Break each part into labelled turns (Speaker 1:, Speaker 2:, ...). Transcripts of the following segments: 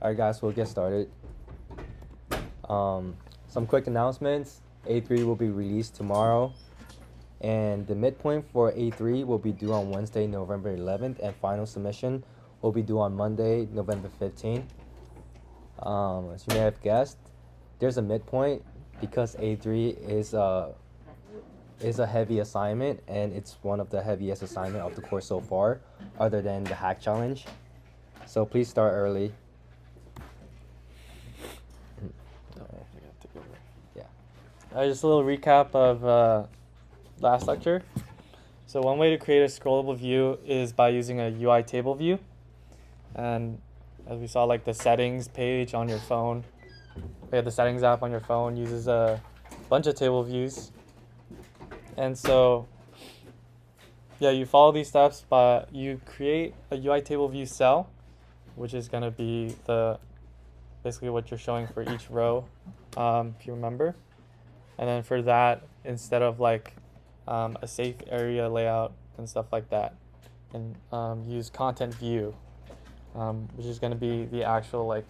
Speaker 1: Alright guys, we'll get started. Some quick announcements. A3 will be released tomorrow, and the midpoint for A3 will be due on Wednesday, November 11th, and final submission will be due on Monday, November 15th. As you may have guessed, there's a midpoint because A3 is a heavy assignment, and it's one of the heaviest assignment of the course so far, other than the hack challenge. So please start early.
Speaker 2: Yeah. Just a little recap of last lecture. So one way to create a scrollable view is by using a UI table view. And as we saw, like the settings page on your phone, the settings app on your phone uses a bunch of table views. And so, yeah, you follow these steps, but you create a UI table view cell, which is going to be basically what you're showing for each row, if you remember. And then for that, instead of like a safe area layout and stuff like that, and use content view, which is going to be the actual like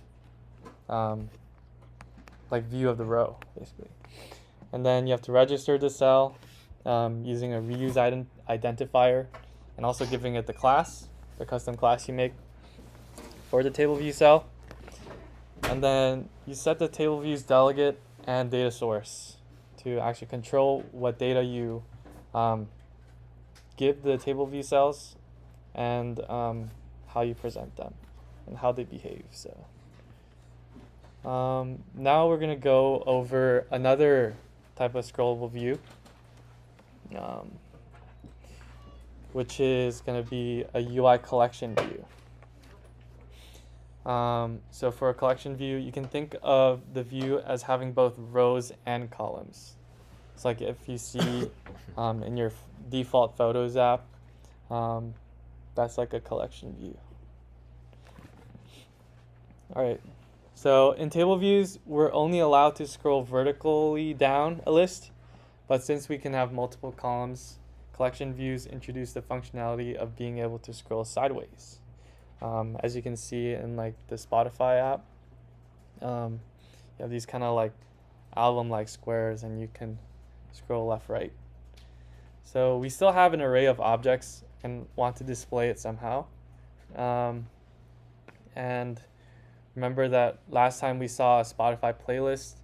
Speaker 2: view of the row, basically. And then you have to register the cell using a reuse identifier, and also giving it the custom class you make for the table view cell. And then you set the table views delegate and data source to actually control what data you give the table view cells, and how you present them and how they behave. So now we're going to go over another type of scrollable view, which is going to be a UI collection view. So for a collection view, you can think of the view as having both rows and columns. It's like if you see in your default Photos app, that's like a collection view. All right. So in table views, we're only allowed to scroll vertically down a list, but since we can have multiple columns, collection views introduce the functionality of being able to scroll sideways. As you can see in like the Spotify app, you have these kind of like album-like squares, and you can scroll left, right. So we still have an array of objects and want to display it somehow. And remember that last time we saw a Spotify playlist.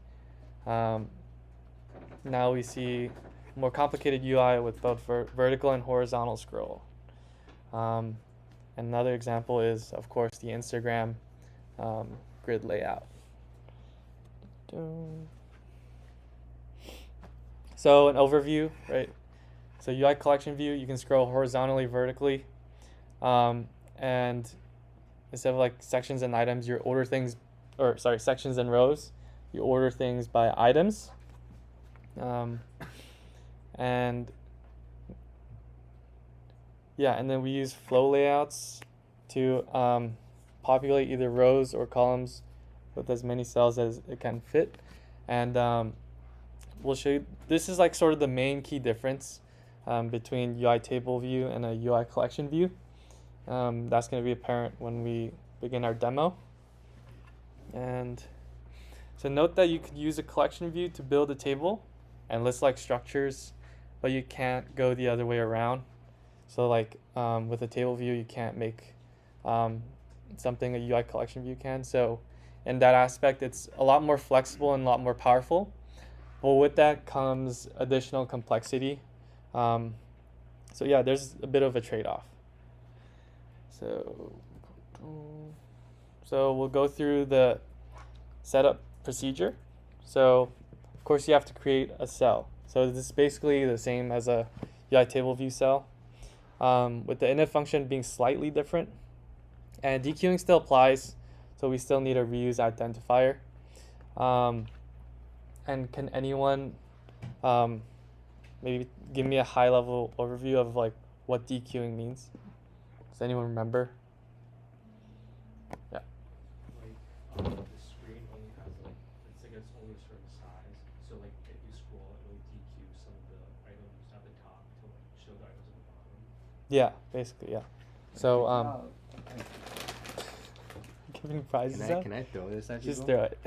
Speaker 2: Now we see more complicated UI with both vertical and horizontal scroll. Another example is, of course, the Instagram grid layout. So an overview, right? So UI collection view, you can scroll horizontally, vertically, and instead of like sections and items, you order things, sections and rows, you order things by items. And then we use flow layouts to populate either rows or columns with as many cells as it can fit. And we'll show you, this is like sort of the main key difference between UI table view and a UI collection view. That's going to be apparent when we begin our demo. And so note that you could use a collection view to build a table and list like structures, but you can't go the other way around. So like with a table view, you can't make something a UI collection view can. So in that aspect, it's a lot more flexible and a lot more powerful. But with that comes additional complexity. So yeah, there's a bit of a trade-off. So we'll go through the setup procedure. So of course you have to create a cell. So this is basically the same as a UI table view cell, with the init function being slightly different. And dequeuing still applies, so we still need a reuse identifier. And can anyone maybe give me a high-level overview of like what dequeuing means? Does anyone remember? Yeah.
Speaker 3: Like the screen only has like, it's like it's only a certain size. So like if you scroll, it will dequeue some of the items at the top to like show the items at the bottom.
Speaker 2: Yeah, basically, yeah. So giving prizes
Speaker 1: Can I
Speaker 2: out.
Speaker 1: can I throw this at
Speaker 2: Just
Speaker 1: people?
Speaker 2: throw it.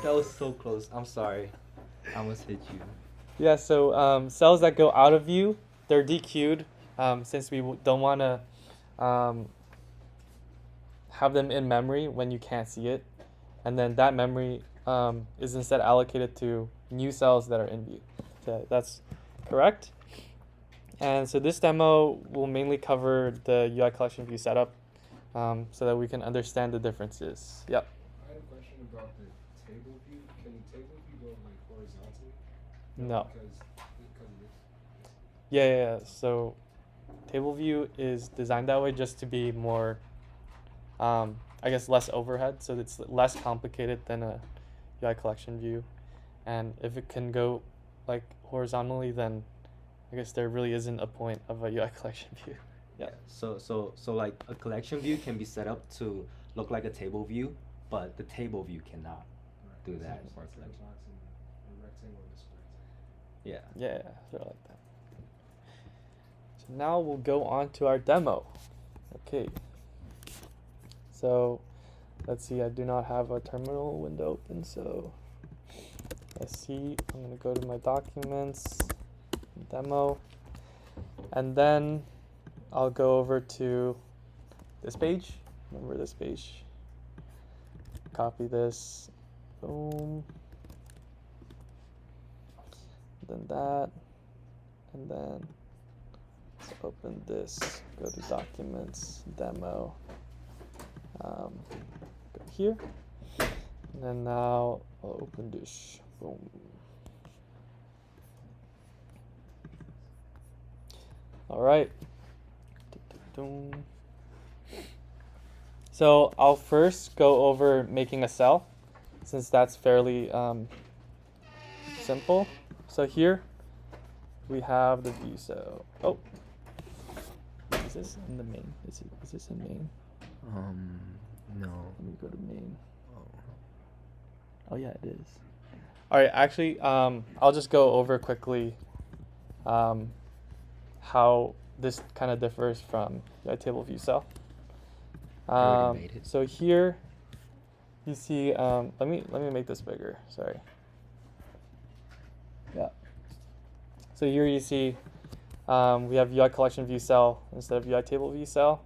Speaker 1: That was so close. I'm sorry. I almost hit you.
Speaker 2: Yeah, so cells that go out of view, they're DQ'd since we don't want to have them in memory when you can't see it. And then that memory is instead allocated to new cells that are in view. So that's correct. And so this demo will mainly cover the UI collection view setup so that we can understand the differences. Yep.
Speaker 4: I had a question about the table view. Can the table view go like horizontally?
Speaker 2: No.
Speaker 4: Because of this.
Speaker 2: Yeah. So table view is designed that way just to be more, I guess, less overhead. So it's less complicated than a UI collection view. And if it can go like horizontally, then I guess there really isn't a point of a UI collection view. Yeah.
Speaker 1: So like a collection view can be set up to look like a table view, but the table view cannot
Speaker 4: Right.
Speaker 1: do
Speaker 4: So
Speaker 1: that.
Speaker 4: it's
Speaker 1: Or
Speaker 4: like
Speaker 1: like,
Speaker 4: a box and a rectangle and a square.
Speaker 1: yeah.
Speaker 2: Yeah, sort of like that. So now we'll go on to our demo. Okay. So let's see, I do not have a terminal window open, so let's see. I'm gonna go to my documents, demo, and then I'll go over to this page. Remember this page. Copy this. Boom. Then that. And then let's open this. Go to documents, demo. Go here. And then now I'll open this. Boom. All right. So I'll first go over making a cell, since that's fairly simple. So here we have the view cell. Oh, is this in the main? Is this in main?
Speaker 1: No.
Speaker 2: Let me go to main.
Speaker 1: Oh.
Speaker 2: Oh yeah, it is. All right, actually, I'll just go over quickly how this kind of differs from the table view cell.
Speaker 1: already made it.
Speaker 2: So here you see, let me make this bigger. Sorry. Yeah. So here you see we have UI collection view cell instead of UI table view cell.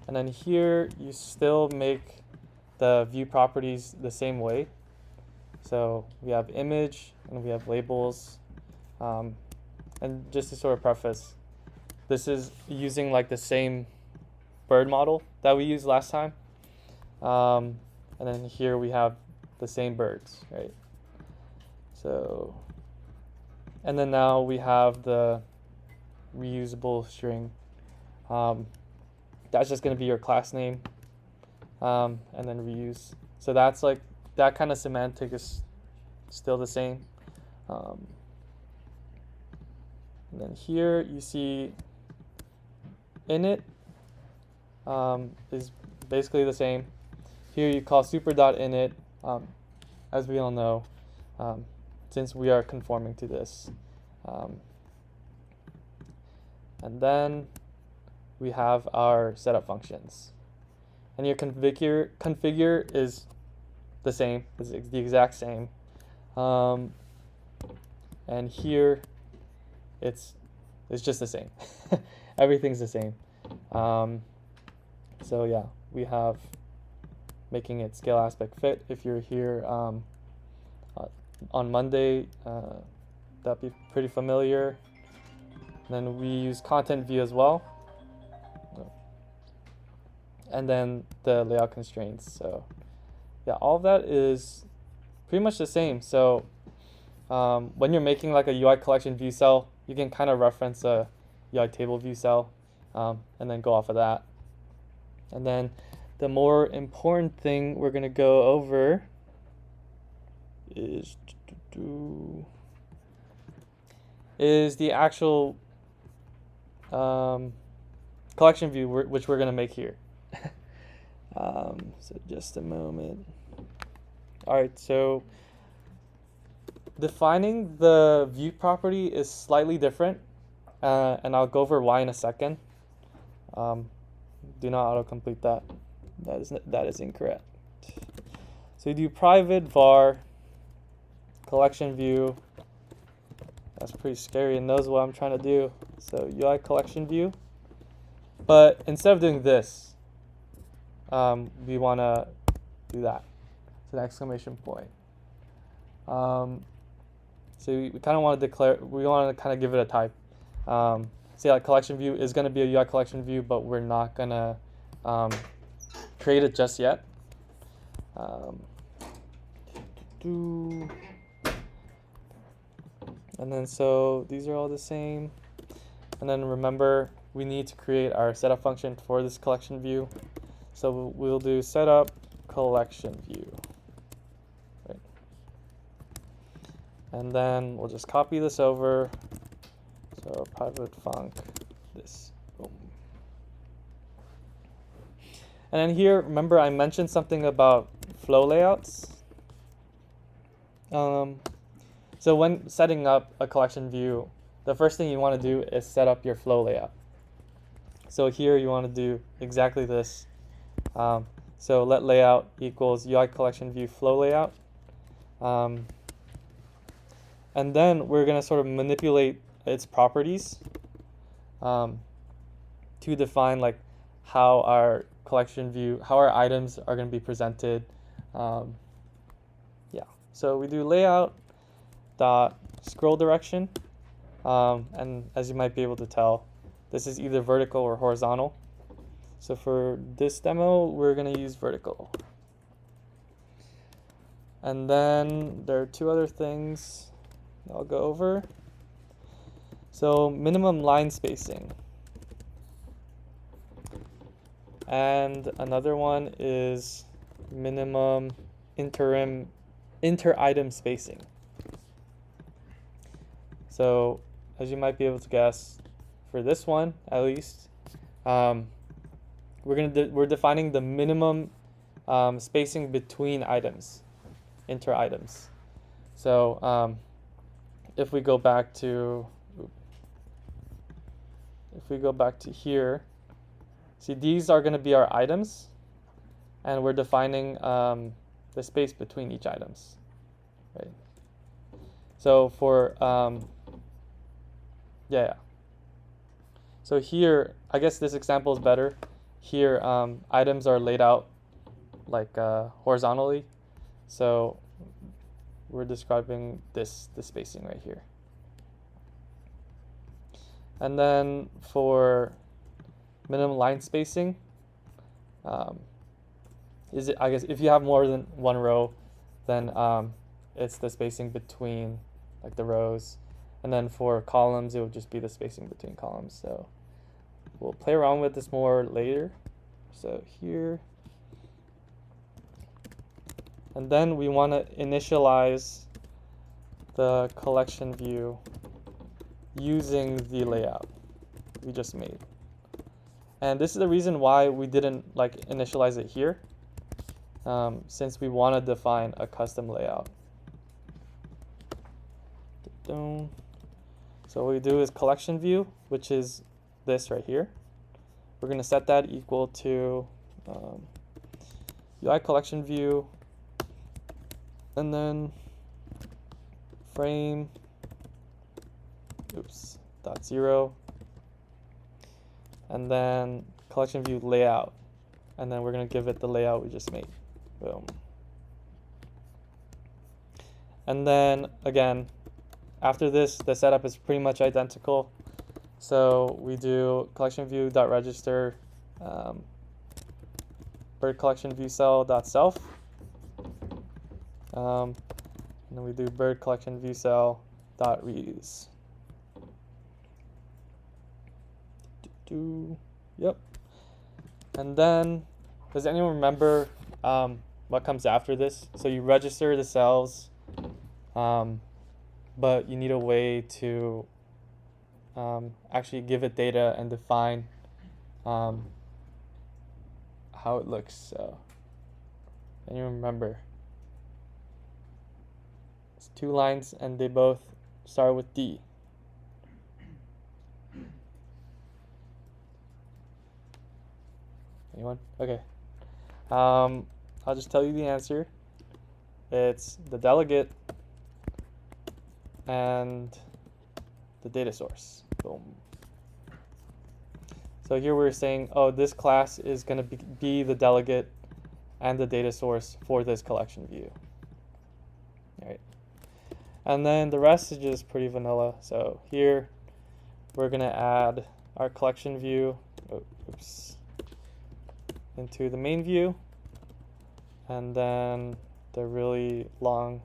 Speaker 2: And then here you still make the view properties the same way. So we have image and we have labels. And just to sort of preface, this is using like the same bird model that we used last time. And then here we have the same birds, right? So, and then now we have the reusable string. That's just going to be your class name, and then reuse. So that's like, that kind of semantic is still the same. And then here you see init is basically the same. Here you call super.init, as we all know, since we are conforming to this. And then we have our setup functions. And your configure is the same, it's the exact same. And here it's just the same. Everything's the same. So yeah, we have making it scale aspect fit. If you're here on Monday, that'd be pretty familiar. Then we use content view as well. And then the layout constraints. So yeah, all of that is pretty much the same. So when you're making like a UI collection view cell, you can kind of reference a UI table view cell and then go off of that. And then the more important thing we're going to go over is the actual collection view which we're going to make here. So just a moment. All right, so defining the view property is slightly different, and I'll go over why in a second. Do not autocomplete that. that is incorrect. So you do private var collection view. That's pretty scary and knows what I'm trying to do. So UI collection view. But instead of doing this, we want to do that. It's an exclamation point. So we kind of want to declare, we want to kind of give it a type. So yeah, collection view is going to be a UI collection view, but we're not going to create it just yet. And then so these are all the same. And then remember, we need to create our setup function for this collection view. So we'll do setup collection view. Right. And then we'll just copy this over. So private func this. Boom. And then here, remember I mentioned something about flow layouts. So when setting up a collection view, the first thing you want to do is set up your flow layout. So here you want to do exactly this. So let layout equals UI collection view flow layout. And then we're going to sort of manipulate its properties to define like how our collection view, how our items are going to be presented. So we do layout dot scroll direction, and as you might be able to tell, this is either vertical or horizontal. So for this demo, we're going to use vertical. And then there are two other things I'll go over. So minimum line spacing. And another one is minimum inter-item spacing. So as you might be able to guess, for this one at least, we're defining the minimum spacing between items, inter-items. So if we go back to here, see these are going to be our items, and we're defining the space between each items, right? So for so here, I guess this example is better. Here, items are laid out like horizontally, so we're describing the spacing right here. And then for minimum line spacing, I guess if you have more than one row, then it's the spacing between like the rows. And then for columns, it would just be the spacing between columns. So we'll play around with this more later. So here. And then we want to initialize the collection view using the layout we just made. And this is the reason why we didn't like initialize it here, since we want to define a custom layout. So what we do is collection view, which is this right here. We're going to set that equal to UI collection view, and then frame dot 0, and then collection view layout, and then we're going to give it the layout we just made. Boom. And then again, after this, the setup is pretty much identical. So we do collection view dot register bird collection view cell dot self, and then we do bird collection view cell dot reuse. Yep. And then, does anyone remember what comes after this? So you register the cells, but you need a way to actually give it data and define how it looks. So, anyone remember? It's 2 lines and they both start with D. Anyone? Okay. I'll just tell you the answer. It's the delegate and the data source. Boom. So here we're saying, oh, this class is going to be the delegate and the data source for this collection view. All right. And then the rest is just pretty vanilla. So here we're going to add our collection view into the main view. And then the really long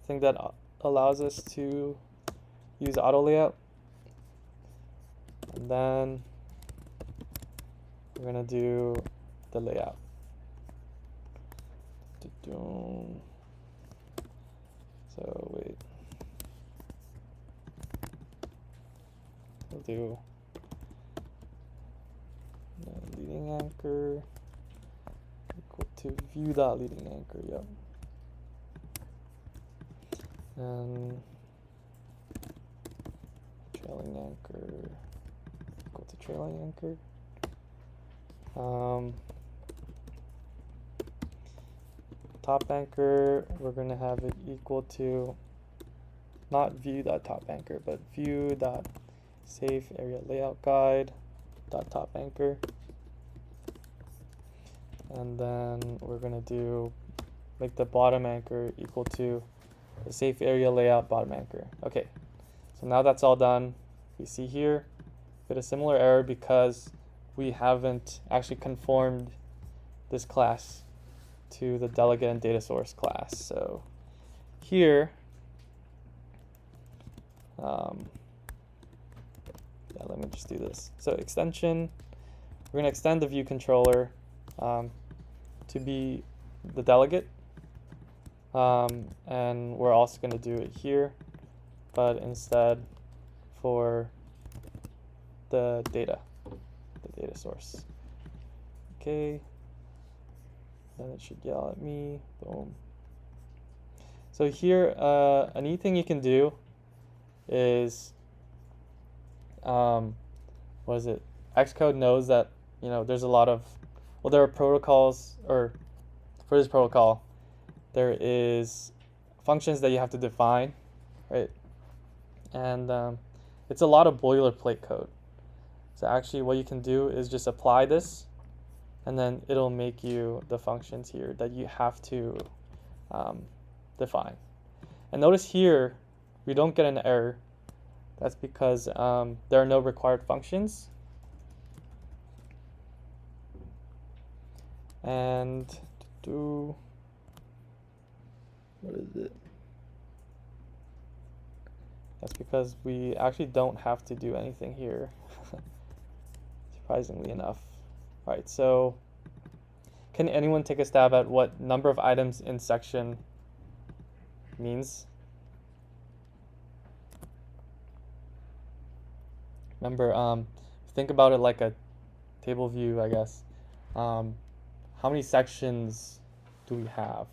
Speaker 2: thing that allows us to use auto layout. And then we're going to do the layout. So wait. We'll do leading anchor equal to view.leading anchor, yep. And trailing anchor equal to trailing anchor. Top anchor, we're going to have it equal to not view.top anchor, but view.safe area layout guide dot top anchor. And then we're going to make the bottom anchor equal to the safe area layout bottom anchor. Okay, so now that's all done. We see here we get a similar error because we haven't actually conformed this class to the delegate and data source class. So here, let me just do this. So extension, we're going to extend the view controller to be the delegate, and we're also going to do it here, but instead for the data source. Okay. Then it should yell at me. Boom. So here, a neat thing you can do is, what is it? Xcode knows that, you know, there's a lot of, well, there are protocols, or for this protocol, there is functions that you have to define, right? And it's a lot of boilerplate code. So actually what you can do is just apply this, and then it'll make you the functions here that you have to define. And notice here, we don't get an error. That's because there are no required functions. And what is it? That's because we actually don't have to do anything here, surprisingly enough. All right, so can anyone take a stab at what number of items in section means? Remember, think about it like a table view, I guess. How many sections do we have?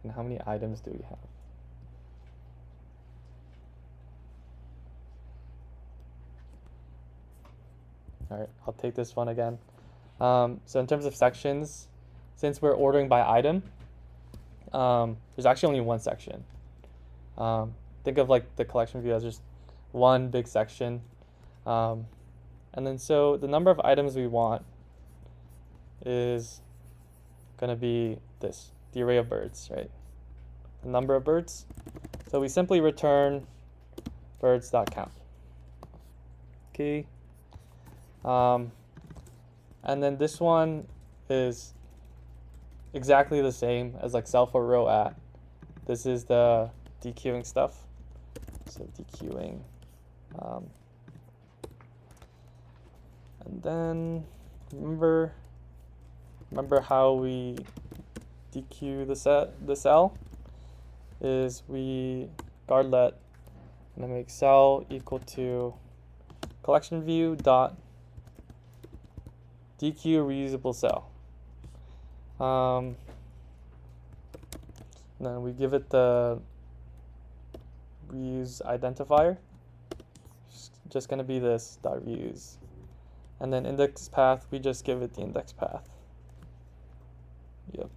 Speaker 2: And how many items do we have? All right, I'll take this one again. So in terms of sections, since we're ordering by item, there's actually only one section. Think of like the collection view as just one big section. And then so the number of items we want is going to be this, the array of birds, right? The number of birds. So we simply return birds.count. Okay. And then this one is exactly the same as like self or row at. This is the dequeuing stuff. So dequeuing. And then remember how we dequeue the cell is we guardlet and then make cell equal to collection view dot dequeue reusable cell. And then we give it the reuse identifier. It's just going to be this dot reuse. And then index path, we just give it the index path. Yep.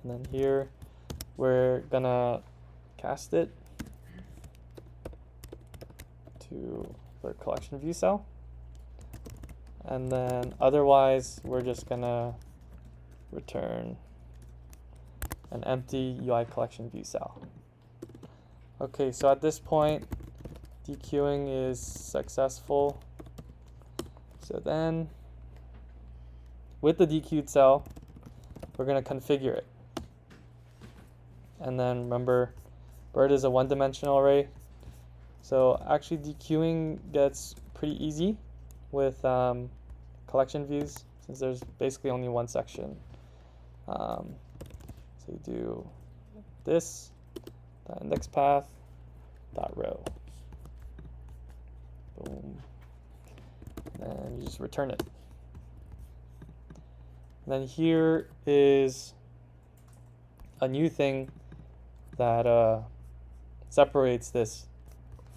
Speaker 2: And then here, we're gonna cast it to the collection view cell. And then otherwise, we're just gonna return an empty UI collection view cell. Okay, so at this point, dequeuing is successful. So then, with the dequeued cell, we're gonna configure it. And then remember, bird is a one-dimensional array. So actually dequeuing gets pretty easy with collection views, since there's basically only one section. So you do this, dot index path, dot row. Boom. And you just return it. And then here is a new thing that separates this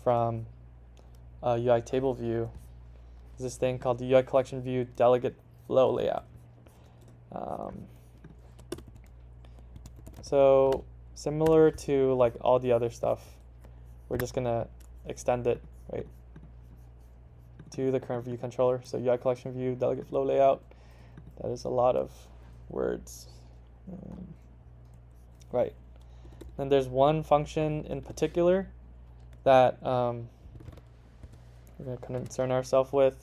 Speaker 2: from a UI table view. Is this thing called the UICollectionView delegate flow layout. So similar to like all the other stuff, we're just gonna extend it right to the current view controller. So UICollectionView delegate flow layout. That is a lot of words. Right. Then there's one function in particular that we're going to concern ourselves with,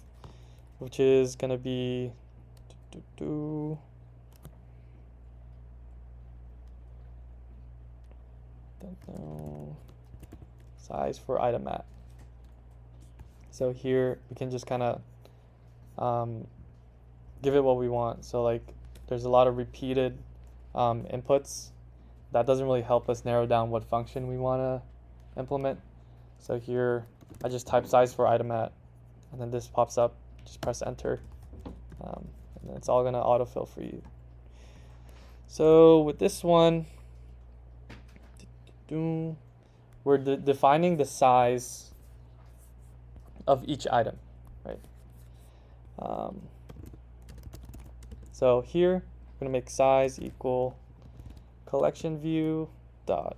Speaker 2: which is going to be size for item at. So here we can just kind of give it what we want. So like there's a lot of repeated inputs. That doesn't really help us narrow down what function we want to implement. So here I just type size for item at, and then this pops up. Just press enter, and then it's all going to autofill for you. So with this one, we're defining the size of each item, right? So here we're going to make size equal collection view dot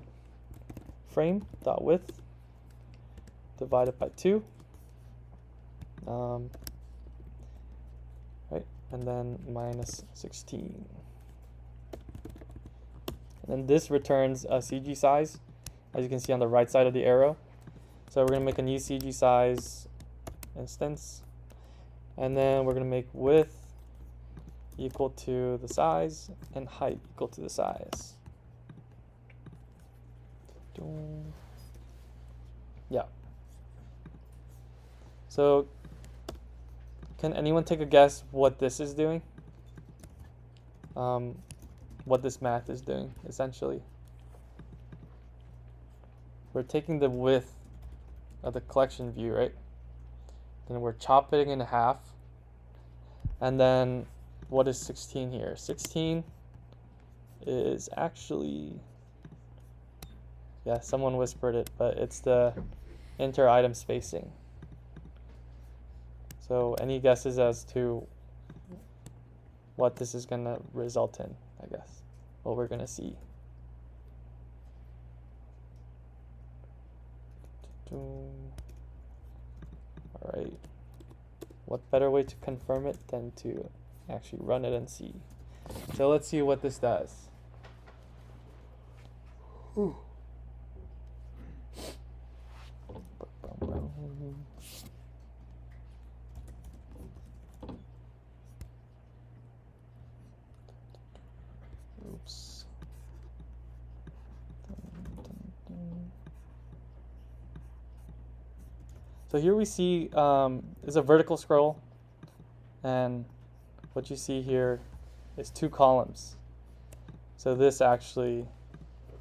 Speaker 2: frame dot width divided by 2, right, and then minus 16, and then this returns a CG size, as you can see on the right side of the arrow. So we're going to make a new CG size instance, and then we're going to make width equal to the size and height equal to the size. Yeah. So can anyone take a guess what this is doing? What this math is doing, essentially. We're taking the width of the collection view, right? Then we're chopping it in half. And then what is 16 here? 16 is actually, yeah, someone whispered it, but it's the inter-item spacing. So any guesses as to what this is going to result in, I guess, what we're going to see? All right. What better way to confirm it than to actually run it and see? So let's see what this does. Ooh. Oops. So here we see is a vertical scroll, and what you see here is 2 columns. So this actually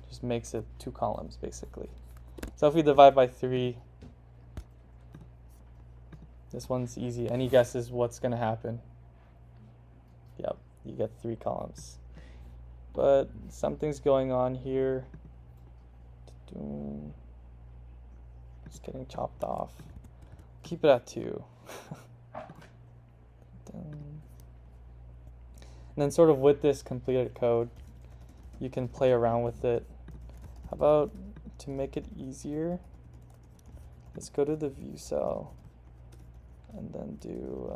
Speaker 2: just makes it 2 columns basically. So if we divide by 3, this one's easy. Any guesses what's going to happen? Yep, you get 3 columns. But something's going on here. It's getting chopped off. Keep it at 2. And then sort of with this completed code, you can play around with it. How about, to make it easier, let's go to the view cell and then do,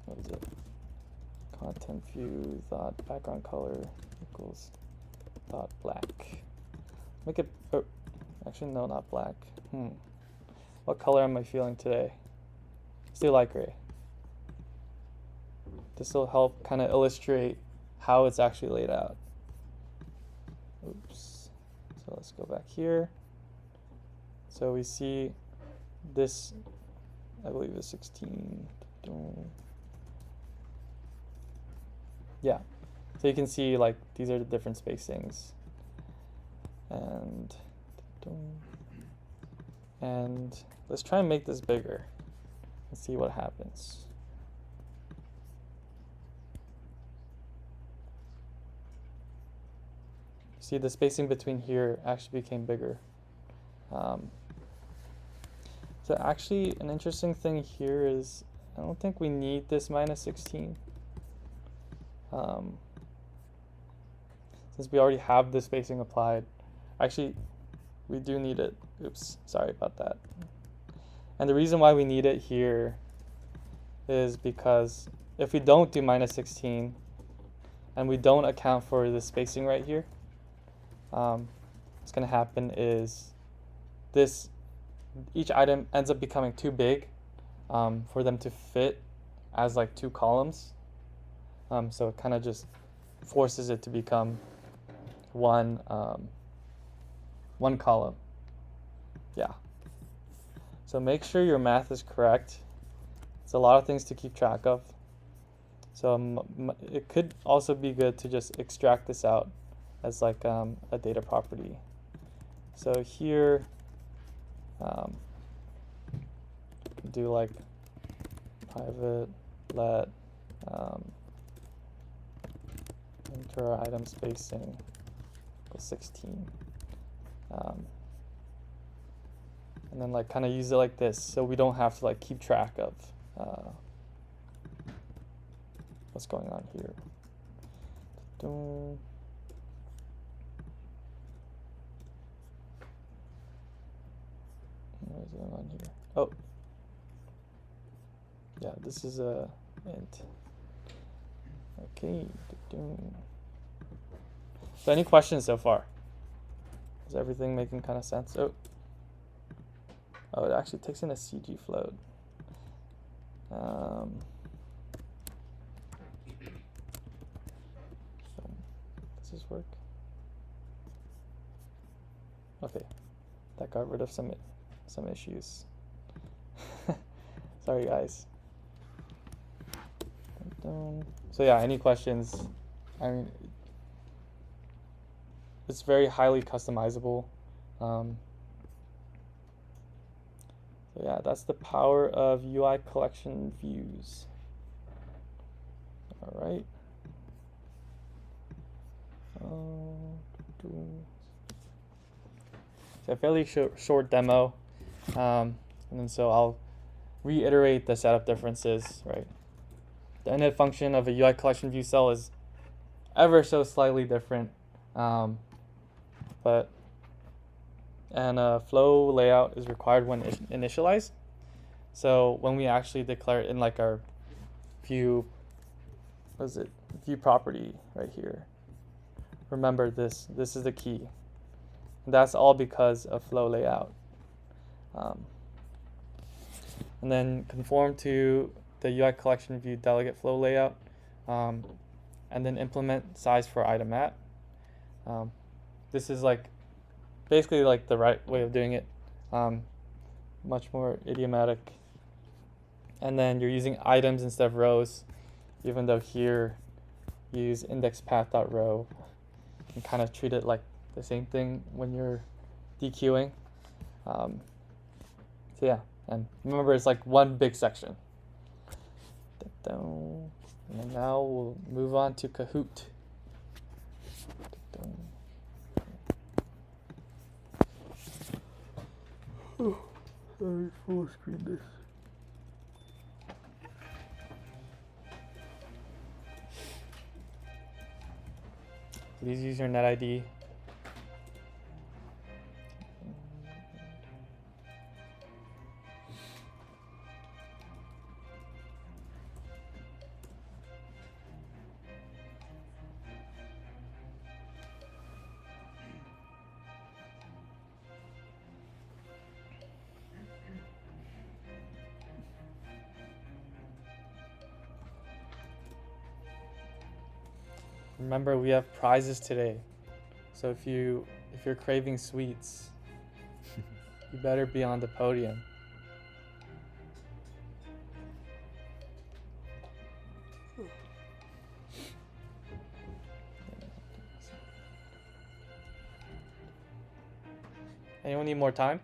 Speaker 2: what is it? Content view dot background color equals dot black. Make it, oh, actually no, not black. What color am I feeling today? Still light gray. This will help kind of illustrate how it's actually laid out. Oops. So let's go back here. So we see this, I believe is 16. Yeah. So you can see like these are the different spacings. And let's try and make this bigger and see what happens. See, the spacing between here actually became bigger. So actually, an interesting thing here is I don't think we need this -16. Since we already have the spacing applied. Actually, we do need it. Oops, sorry about that. And the reason why we need it here is because if we don't do -16 and we don't account for the spacing right here, what's going to happen is each item ends up becoming too big for them to fit as like 2 columns. So it kind of just forces it to become one column. Yeah. So make sure your math is correct. It's a lot of things to keep track of. So it could also be good to just extract this out as like a data property. So here, do like private let enter item spacing equals 16. And then like kind of use it like this so we don't have to like keep track of what's going on here. What's going on here? Oh, yeah, this is a int. Okay. So any questions so far? Is everything making kind of sense? Oh, it actually takes in a CG float. So does this work? Okay, that got rid of some issues. Sorry, guys. So yeah, any questions? I mean, it's very highly customizable. So yeah, that's the power of UI collection views. All right. So a fairly short demo, and then so I'll reiterate the setup differences. Right. The init function of a UI collection view cell is ever so slightly different, but a flow layout is required when initialized. So when we actually declare it in like our view, view property right here. Remember this is the key. And that's all because of flow layout. And then conform to the UI collection view delegate flow layout, and then implement size for item at. This is like basically like the right way of doing it, much more idiomatic. And then you're using items instead of rows, even though here you use index path.row. You can kind of treat it like the same thing when you're dequeuing. So yeah, and remember it's like one big section. And then now we'll move on to Kahoot.
Speaker 1: Let me full screen this.
Speaker 2: Please use your net ID. Remember, we have prizes today. So if you're craving sweets, you better be on the podium. Anyone need more time?